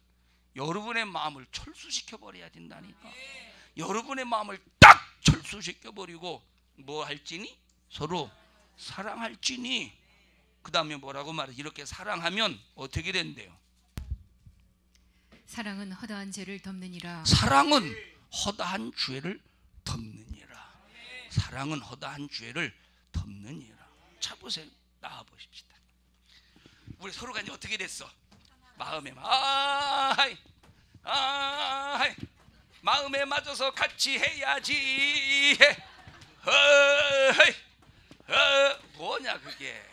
여러분의 마음을 철수시켜 버려야 된다니까. 여러분의 마음을 딱 철수시켜 버리고 뭐 할지니? 서로 사랑할지니. 그 다음에 뭐라고 말해? 이렇게 사랑하면 어떻게 된대요? 사랑은 허다한 죄를 덮느니라. 사랑은 허다한 죄를 덮느니라. 사랑은 허다한 죄를 덮느니라. 자, 보세요. 나와 보십시다. 우리 서로가 이제 어떻게 됐어? 마음에 마음에 맞아서 같이 해야지. 뭐냐 그게?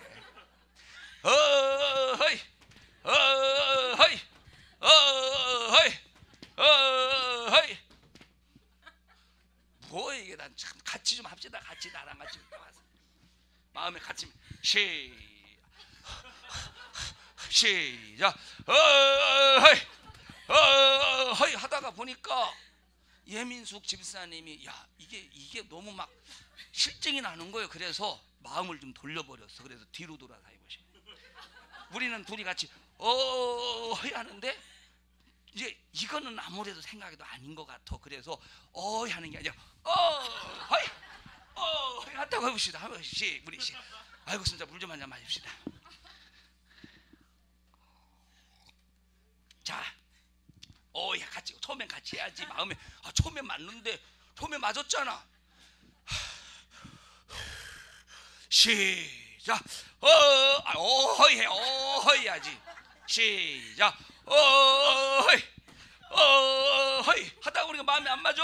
뭐 이게. 난 참 같이 좀 합시다. 같이 나랑 같이 마음에 같이 시작. 하다가 보니까 예민숙 집사님이 이게 너무 막 실증이 나는 거예요. 그래서 마음을 좀 돌려버렸어. 그래서 뒤로 돌아서 해보시. 우리는 둘이 같이 하는데 이제 이거는 아무래도 생각해도 아닌 것 같아. 그래서 하는 게 아니라 하다고 해봅시다. 우리 아이고 진짜 물 좀 한잔 마십시다. 자, 같이 처음엔 같이 해야지. 마음에 처음엔 맞는데 처음에 맞았잖아. 시작. 해야지. 시작. 하다가 우리가 마음이 안 맞아.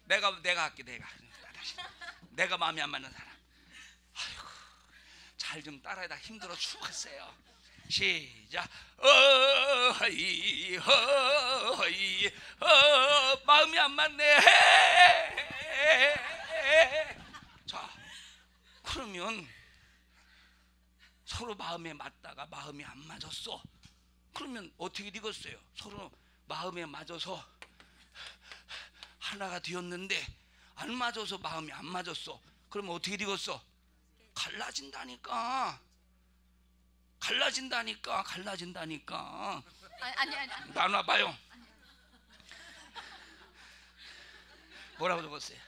내가 할게. 내가 마음이 안 맞는 사람. 아이고, 발 좀 따라하다 힘들어 죽었어요. 시작. 어이 어이 마음이 안 맞네. 자, 그러면 서로 마음에 맞다가 마음이 안 맞았어. 그러면 어떻게 되겠어요? 서로 마음에 맞아서 하나가 되었는데 안 맞아서 마음이 안 맞았어. 그러면 어떻게 되겠어? 갈라진다니까. 아니. 나눠봐요. 뭐라고 적었어요?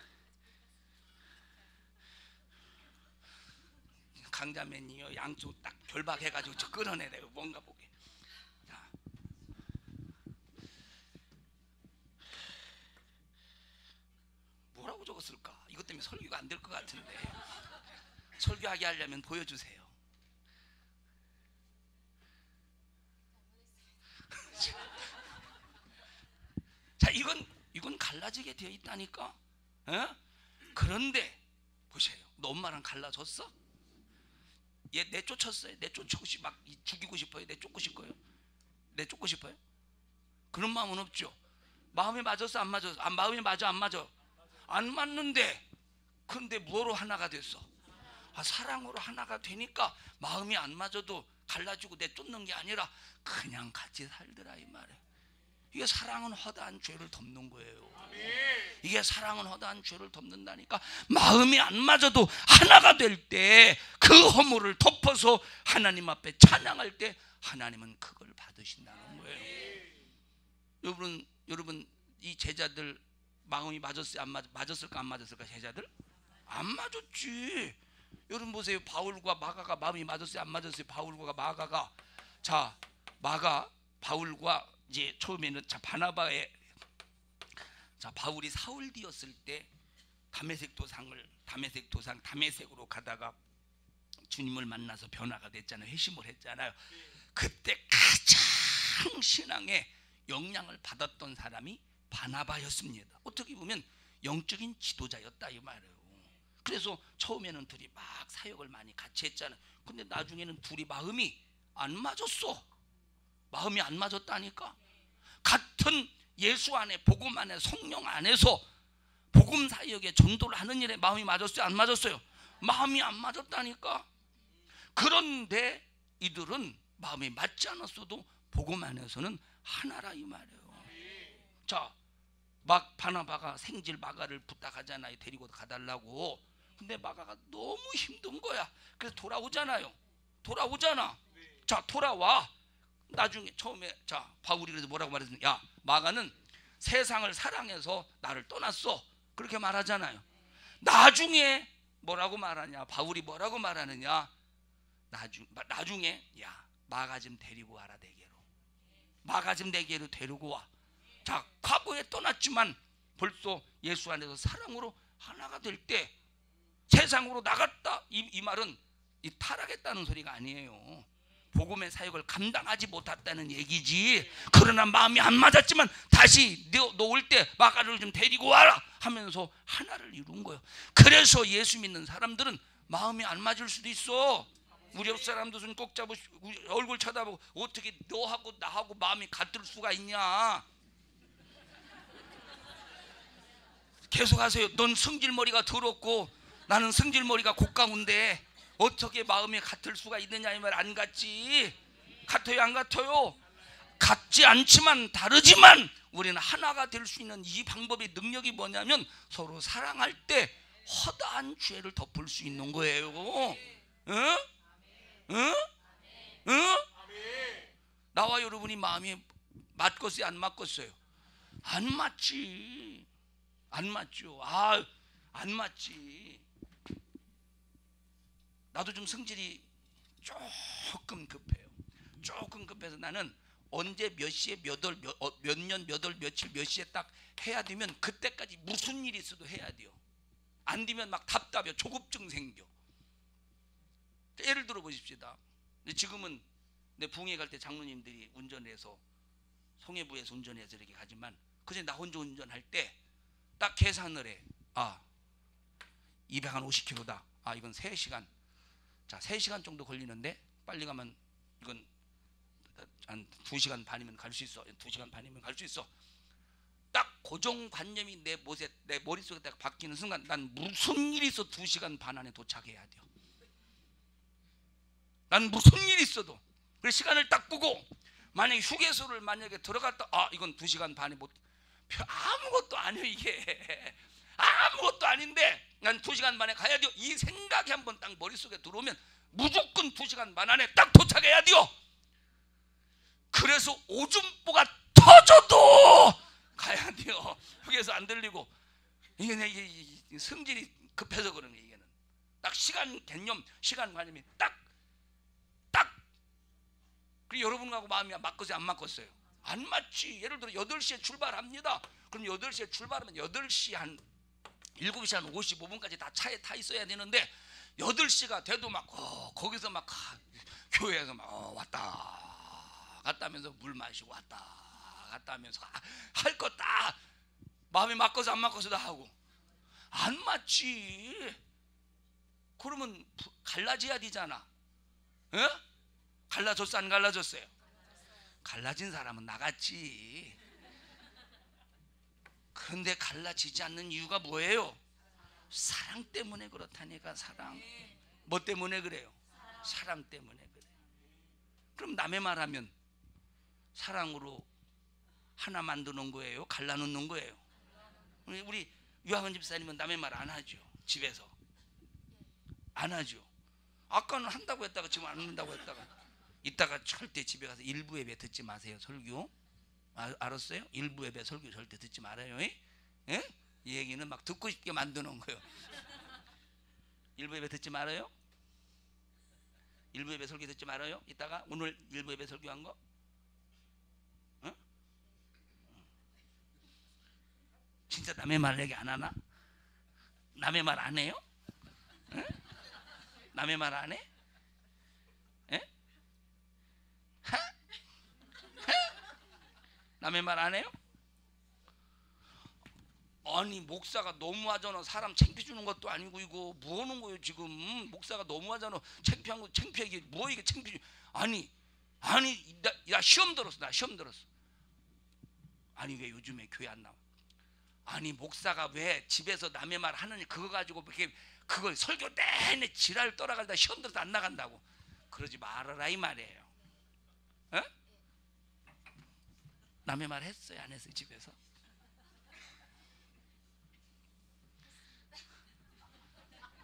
강자매니요 양쪽 딱 결박해가지고 저 끌어내래요. 뭔가 보게. 자. 뭐라고 적었을까? 이것 때문에 설교가 안 될 것 같은데. 설교하게 하려면 보여주세요. 자, 이건 갈라지게 되어 있다니까. 어? 그런데 보세요. 너 엄마랑 갈라졌어? 얘 내쫓았어요. 내쫓고 막 죽이고 싶어요. 내쫓고 싶어요. 내쫓고 싶어요? 그런 마음은 없죠. 마음이 맞았어? 안 맞았어? 마음이 맞아? 안 맞아? 안 맞는데 근데 뭐로 하나가 됐어? 사랑으로 하나가 되니까 마음이 안 맞아도 갈라지고 내쫓는 게 아니라 그냥 같이 살더라 이 말이에요. 이게 사랑은 허다한 죄를 덮는 거예요. 이게 사랑은 허다한 죄를 덮는다니까. 마음이 안 맞아도 하나가 될 때 그 허물을 덮어서 하나님 앞에 찬양할 때 하나님은 그걸 받으신다는 거예요. 여러분 이 제자들 마음이 맞았어요? 안 맞았을까? 안 맞았을까? 제자들? 안 맞았지. 여러분 보세요. 바울과 마가가 마음이 맞았어요? 안 맞았어요? 바울과 마가가. 자, 바울과 이제 처음에는 바나바의 바울이 사울디었을 때 다메섹으로 가다가 주님을 만나서 변화가 됐잖아요. 회심을 했잖아요. 그때 가장 신앙에 영향을 받았던 사람이 바나바였습니다. 어떻게 보면 영적인 지도자였다 이 말이에요. 그래서 처음에는 둘이 막 사역을 많이 같이 했잖아요. 근데 나중에는 둘이 마음이 안 맞았어. 마음이 안 맞았다니까. 같은 예수 안에 복음 안에 성령 안에서 복음 사역에 전도를 하는 일에 마음이 맞았어요? 안 맞았어요? 마음이 안 맞았다니까. 그런데 이들은 마음이 맞지 않았어도 복음 안에서는 하나라 이 말이에요. 자, 막 바나바가 생질 마가를 부탁하잖아요. 데리고 가달라고. 근데 마가가 너무 힘든 거야. 그래서 돌아오잖아요. 자, 돌아와. 나중에 처음에 바울이 그래서 뭐라고 말했느냐? 야, 마가는 세상을 사랑해서 나를 떠났어. 그렇게 말하잖아요. 나중에 뭐라고 말하냐? 바울이 뭐라고 말하느냐? 나중에 야, 마가 좀 데리고 와라 내게로. 마가 좀 내게로 데리고 와. 자, 과거에 떠났지만 벌써 예수 안에서 사랑으로 하나가 될 때 세상으로 나갔다. 이 말은 타락했다는 소리가 아니에요. 복음의 사역을 감당하지 못했다는 얘기지. 그러나 마음이 안 맞았지만 다시 너 올 때 마가를 좀 데리고 와라 하면서 하나를 이룬 거예요. 그래서 예수 믿는 사람들은 마음이 안 맞을 수도 있어. 우리 옆 사람도 손 꼭 잡으시고 얼굴 쳐다보고 어떻게 너하고 나하고 마음이 같을 수가 있냐. 계속 하세요. 넌 승질머리가 더럽고 나는 승질머리가 고가운데 어떻게 마음이 같을 수가 있느냐 이 말. 안 같지? 같아요 안 같아요? 같지 않지만 다르지만 우리는 하나가 될 수 있는 이 방법의 능력이 뭐냐면 서로 사랑할 때 허다한 죄를 덮을 수 있는 거예요. 응? 응? 응? 나와 여러분이 마음이 맞겠어요 안 맞겠어요? 안 맞지. 안 맞죠. 안 맞지. 나도 좀 성질이 조금 급해요. 조금 급해서 나는 언제 몇 시에 몇 년 몇 월 며칠 몇 시에 딱 해야 되면 그때까지 무슨 일이 있어도 해야 돼요. 안 되면 막 답답해. 조급증 생겨. 예를 들어 보십시다. 지금은 내 부흥회 갈 때 장로님들이 운전을 해서 송해부에서 운전해서 이렇게 가지만 그전에 나 혼자 운전할 때 딱 계산을 해. 250km다. 이건 3시간. 자, 3시간 정도 걸리는데 빨리 가면 이건 한 2시간 반이면 갈 수 있어. 2시간 반이면 갈 수 있어. 딱 고정관념이 내 머릿속에 딱 바뀌는 순간 난 무슨 일이 있어 2시간 반 안에 도착해야 돼요. 난 무슨 일이 있어도. 그래서 시간을 딱 보고 만약에 휴게소를 만약에 들어갔다, 이건 2시간 반이 못, 아무것도 아니에요. 이게 아무것도 아닌데 난 2시간 만에 가야 돼요. 이 생각이 한번 딱 머릿속에 들어오면 무조건 2시간 반 안에 딱 도착해야 돼요. 그래서 오줌보가 터져도 가야 돼요. 휴게소 안 들리고. 이게 성질이 급해서 그런 거예요. 이게는 딱 시간 개념, 시간관념이 딱. 그리고 여러분하고 마음이 맞겠어요? 안 맞겠어요? 안 맞지. 예를 들어 8시에 출발합니다. 그럼 8시에 출발하면 8시 한 7시 한 55분까지 다 차에 타 있어야 되는데 8시가 돼도 막 거기서 막 교회에서 막 왔다 갔다 하면서 물 마시고 왔다 갔다 하면서 할 거 다 마음이 맞고서 안 맞고서 다 하고. 안 맞지. 그러면 갈라져야 되잖아. 에? 갈라졌어 안 갈라졌어요? 갈라진 사람은 나갔지. 그런데 갈라지지 않는 이유가 뭐예요? 사랑 때문에 그렇다니까. 사랑. 뭐 때문에 그래요? 사랑 때문에 그래. 그럼 남의 말하면 사랑으로 하나 만드는 거예요? 갈라놓는 거예요? 우리 유학원 집사님은 남의 말 안 하죠. 집에서 안 하죠. 아까는 한다고 했다가 지금 안 한다고 했다가. 이따가 절대 집에 가서 일부 예배 듣지 마세요. 설교. 알았어요? 일부 예배 설교 절대 듣지 말아요. 예? 이 얘기는 막 듣고 싶게 만드는 거예요. 일부 예배 듣지 말아요. 일부 예배 설교 듣지 말아요. 이따가 오늘 일부 예배 설교한 거. 어? 진짜 남의 말 얘기 안 하나? 남의 말 안 해요? 예? 남의 말 안 해? 예? 남의 말 안 해요? 아니 목사가 너무하잖아. 사람 창피주는 것도 아니고 이거 뭐 하는 거예요 지금. 목사가 너무하잖아. 창피한 거 창피하게 뭐 이게 창피주. 아니 나 시험 들었어. 나 시험 들었어. 아니 왜 요즘에 교회 안 나와? 아니 목사가 왜 집에서 남의 말 하느니 그거 가지고 이렇게 그걸 설교 내내 지랄 떠나가다 시험 들어서 안 나간다고. 그러지 말아라 이 말이에요. 에? 남의 말 했어요 안 했어요 집에서?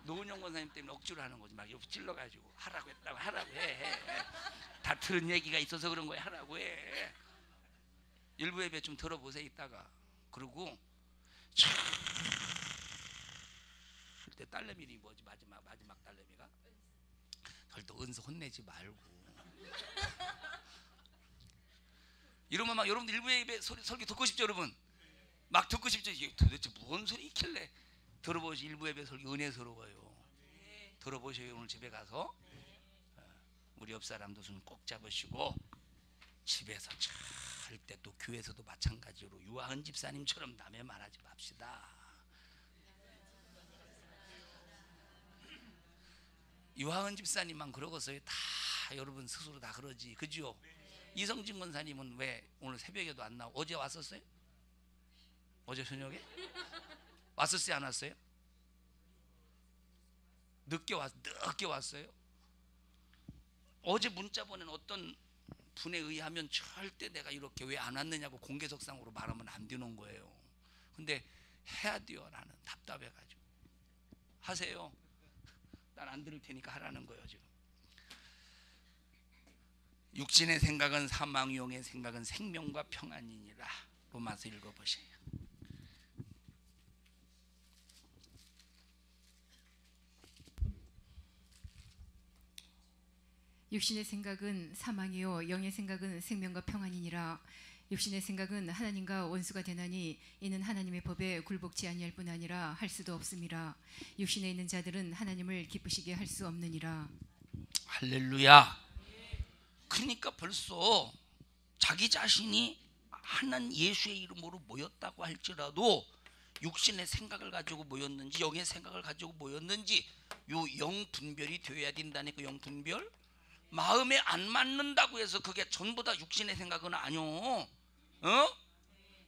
노은영 권사님 때문에 억지로 하는 거지. 막 옆 찔러가지고 하라고 했다고 하라고 해. 다 들은 얘기가 있어서 그런 거야. 하라고 해. 일부 예배 좀 들어보세요 이따가. 그리고 그때 딸내미 이름이 뭐지? 마지막 딸내미가 절대 은서 혼내지 말고. 이러면 막 여러분들 일부 예배 설교 듣고 싶죠 여러분? 막 듣고 싶죠. 이게 도대체 무슨 소리 있길래. 들어보시. 일부 예배 설교 은혜스러워요. 들어보셔요. 오늘 집에 가서 우리 옆 사람도 손 꼭 잡으시고 집에서 절대 또 교회에서도 마찬가지로 유아은 집사님처럼 남의 말하지 맙시다. 유아은 집사님만 그러고서요. 다 여러분 스스로 다 그러지. 그죠? 이성진 권사님은 왜 오늘 새벽에도 안 나오고. 어제 왔었어요? 어제 저녁에? 왔었어요 안 왔어요? 늦게 왔어요? 어제 문자 보낸 어떤 분에 의하면 절대 내가 이렇게 왜 안 왔느냐고 공개석상으로 말하면 안 되는 거예요. 근데 해야 돼요. 나는 답답해가지고. 하세요. 난 안 들을 테니까 하라는 거예요 지금. 육신의 생각은 사망, 영의 생각은 생명과 평안이니라. 로마서 읽어보세요. 육신의 생각은 사망이요 영의 생각은 생명과 평안이니라. 육신의 생각은 하나님과 원수가 되나니 이는 하나님의 법에 굴복지 아니할 뿐 아니라 할 수도 없음이라. 육신에 있는 자들은 하나님을 기쁘시게 할 수 없느니라. 할렐루야. 그러니까 벌써 자기 자신이 하나님 예수의 이름으로 모였다고 할지라도 육신의 생각을 가지고 모였는지 영의 생각을 가지고 모였는지 요 영 분별이 되어야 된다니까. 영 분별. 마음에 안 맞는다고 해서 그게 전부 다 육신의 생각은 아니요.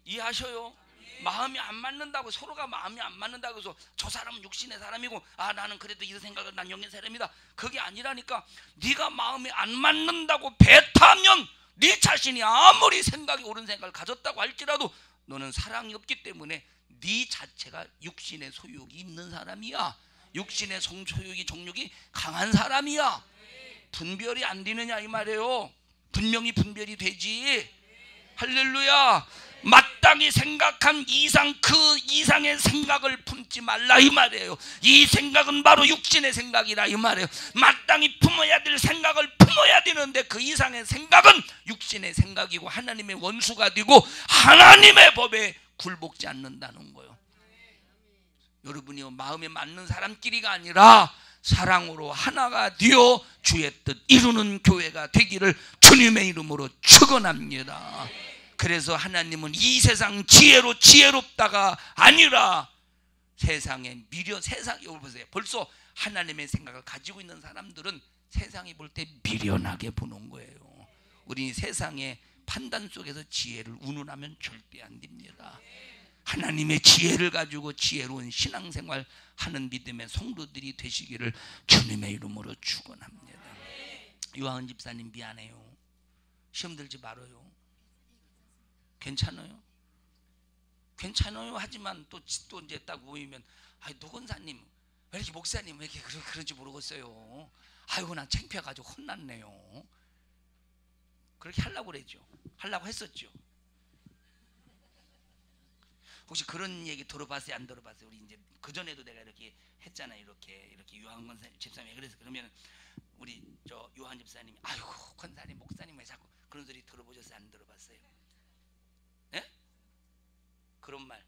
이해하셔요? 마음이 안 맞는다고, 서로가 마음이 안 맞는다고 해서 저 사람은 육신의 사람이고 나는 그래도 이 생각은 난 영의 사람이다, 그게 아니라니까. 네가 마음이 안 맞는다고 배타면 네 자신이 아무리 생각이 옳은 생각을 가졌다고 할지라도 너는 사랑이 없기 때문에 네 자체가 육신의 소욕이 있는 사람이야. 육신의 성소욕이, 정욕이 강한 사람이야. 분별이 안 되느냐 이 말이에요. 분명히 분별이 되지. 할렐루야. 마땅히 생각한 이상, 그 이상의 생각을 품지 말라 이 말이에요. 이 생각은 바로 육신의 생각이라 이 말이에요. 마땅히 품어야 될 생각을 품어야 되는데 그 이상의 생각은 육신의 생각이고 하나님의 원수가 되고 하나님의 법에 굴복지 않는다는 거예요. 여러분이요, 마음에 맞는 사람끼리가 아니라 사랑으로 하나가 되어 주의 뜻 이루는 교회가 되기를 주님의 이름으로 축원합니다. 그래서 하나님은 이 세상 지혜로 지혜롭다가 아니라 세상에 여기 보세요. 벌써 하나님의 생각을 가지고 있는 사람들은 세상이 볼 때 미련하게 보는 거예요. 우리 세상의 판단 속에서 지혜를 운운하면 절대 안 됩니다. 하나님의 지혜를 가지고 지혜로운 신앙생활 하는 믿음의 성도들이 되시기를 주님의 이름으로 축원합니다. 유하은 집사님 미안해요. 시험 들지 말아요. 괜찮아요? 괜찮아요. 하지만 또 이제 딱 모이면 노건사님 왜 이렇게, 목사님 왜 이렇게 그런지 모르겠어요. 아이고 난 창피해가지고 혼났네요. 그렇게 하려고 그랬죠. 하려고 했었죠. 혹시 그런 얘기 들어봤어요? 안 들어봤어요? 우리 이제 그 전에도 내가 이렇게 했잖아요. 이렇게 유한 집사님. 그래서 그러면 우리 저 유한 집사님이 아이고 권사님 목사님 왜 자꾸 그런 소리 들어보셨어요? 안 들어봤어요? 예? 그런 말.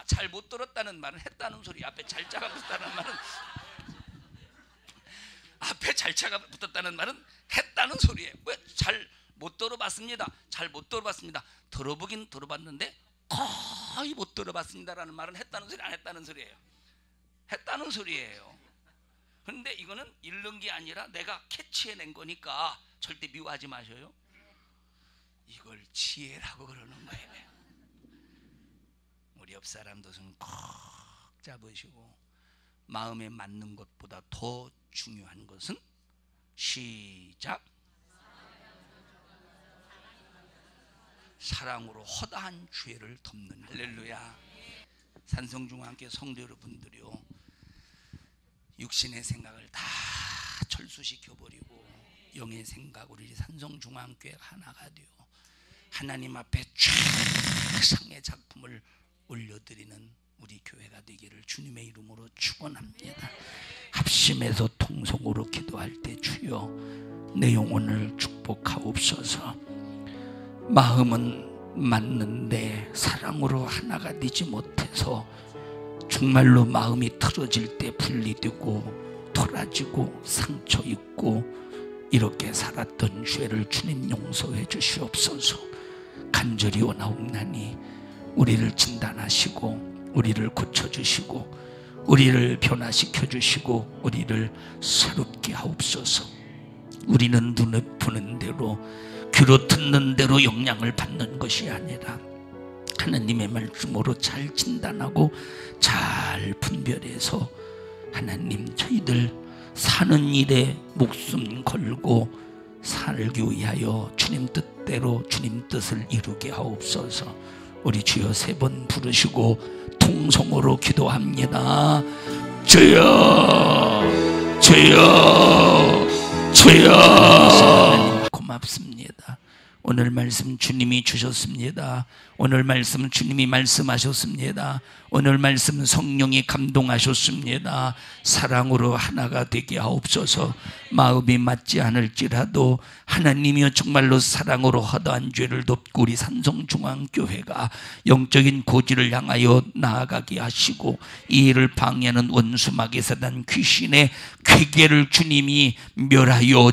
잘 못 들었다는 말은 했다는 소리. 앞에 잘자가 붙었다는 말은 했다는 소리예요. 왜 잘 못 들어봤습니다. 잘 못 들어봤습니다. 들어보긴 들어봤는데 거의 못 들어봤습니다라는 말은 했다는 소리, 안 했다는 소리예요? 했다는 소리예요. 그런데 이거는 잃는 게 아니라 내가 캐치해낸 거니까 절대 미워하지 마셔요. 이걸 지혜라고 그러는 거예요. 우리 옆 사람도 손 꼭 잡으시고, 마음에 맞는 것보다 더 중요한 것은 시작. 사랑으로 허다한 죄를 덮는. 할렐루야. 산성중앙교회 성도 여러분들이요, 육신의 생각을 다 철수시켜버리고 영의 생각, 우리 산성중앙교회가 하나가 되어 하나님 앞에 최상의 작품을 올려드리는 우리 교회가 되기를 주님의 이름으로 축원합니다. 합심해서 통성으로 기도할 때 주여 내 영혼을 축복하옵소서. 마음은 맞는데 사랑으로 하나가 되지 못해서 정말로 마음이 틀어질 때 분리되고 토라지고 상처 입고 이렇게 살았던 죄를 주님 용서해 주시옵소서. 간절히 원하옵나니 우리를 진단하시고 우리를 고쳐주시고 우리를 변화시켜 주시고 우리를 새롭게 하옵소서. 우리는 눈에 보는 대로 귀로 듣는 대로 영향을 받는 것이 아니라 하나님의 말씀으로 잘 진단하고 잘 분별해서 하나님, 저희들 사는 일에 목숨 걸고 살기 위하여 주님 뜻대로 주님 뜻을 이루게 하옵소서. 우리 주여 세 번 부르시고 통성으로 기도합니다. 주여, 주여, 주여. 고맙습니다. 오늘 말씀 주님이 주셨습니다. 오늘 말씀 주님이 말씀하셨습니다. 오늘 말씀 성령이 감동하셨습니다. 사랑으로 하나가 되게 하옵소서. 마음이 맞지 않을지라도 하나님이여 정말로 사랑으로 허다한 죄를 덮고 우리 산성중앙교회가 영적인 고지를 향하여 나아가게 하시고 이 일을 방해하는 원수 마귀 사단 귀신의 괴계를 주님이 멸하여